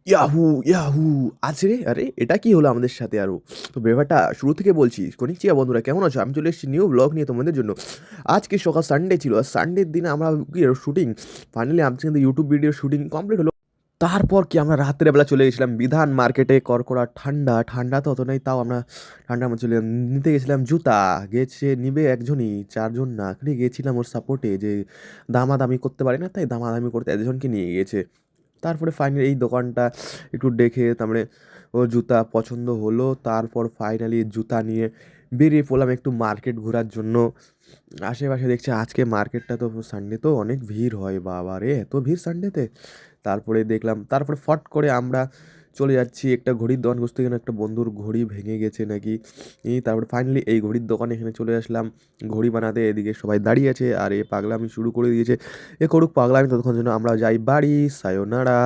Yahoo! Yahoo! আছে রে! আরে এটা কি হলো আমাদের সাথে আরো? তো ব্যাপারটা শুরু থেকে বলছি। কনিচিয়া বন্ধুরা কেমন আছো? আমি চলে এসেছি নিউ ব্লগ নিয়ে তোমাদের জন্য। আজকে সকাল সানডে ছিল। আর সানডের দিনে আমরা কি শুটিং ফাইনালি আজকে কিন্তু ইউটিউব ভিডিওর শুটিং কমপ্লিট হলো। তারপর কি আমরা রাত্রে বেলা চলে গেছিলাম বিধান মার্কেটে কড়কড়া ঠান্ডা। ঠান্ডা তো অত নাই তাও আমরা ঠান্ডার মধ্যে চলে গেলাম। নিতে গেছিলাম জুতা। গেছে নিবে একজনই, ৪ জন না। খালি গেছিলাম ওর সাপোর্টে যে দামাদামি করতে পারি না, তাই দামাদামি করতে এতজনকে নিয়ে গেছে। তারপরে ফাইনালি এই দোকানটা একটু দেখে তারপরে ও জুতা পছন্দ হলো। তারপর ফাইনালি জুতা নিয়ে বেরিয়ে পড়লাম একটু মার্কেট ঘোরার জন্য। আশেপাশে দেখছি আজকে মার্কেটটা তো সানডে তো অনেক ভিড় হয়, বাবা রে! এত ভিড় সানডেতে। তারপরে দেখলাম তারপরে ফট করে আমরা চলে যাচ্ছি একটা ঘড়ির দোকান খুঁজতে, গেলাম একটা বন্ধুর ঘড়ি ভেঙে গেছে নাকি। তারপরে ফাইনালি এই ঘড়ির দোকানে এখানে চলে আসলাম ঘড়ি বানাতে। এদিকে সবাই দাঁড়িয়ে আছে আর এ পাগলামি শুরু করে দিয়েছে। এ করুক পাগলামি, ততক্ষণ জন্য আমরা যাই বাড়ি। সায়োনারা।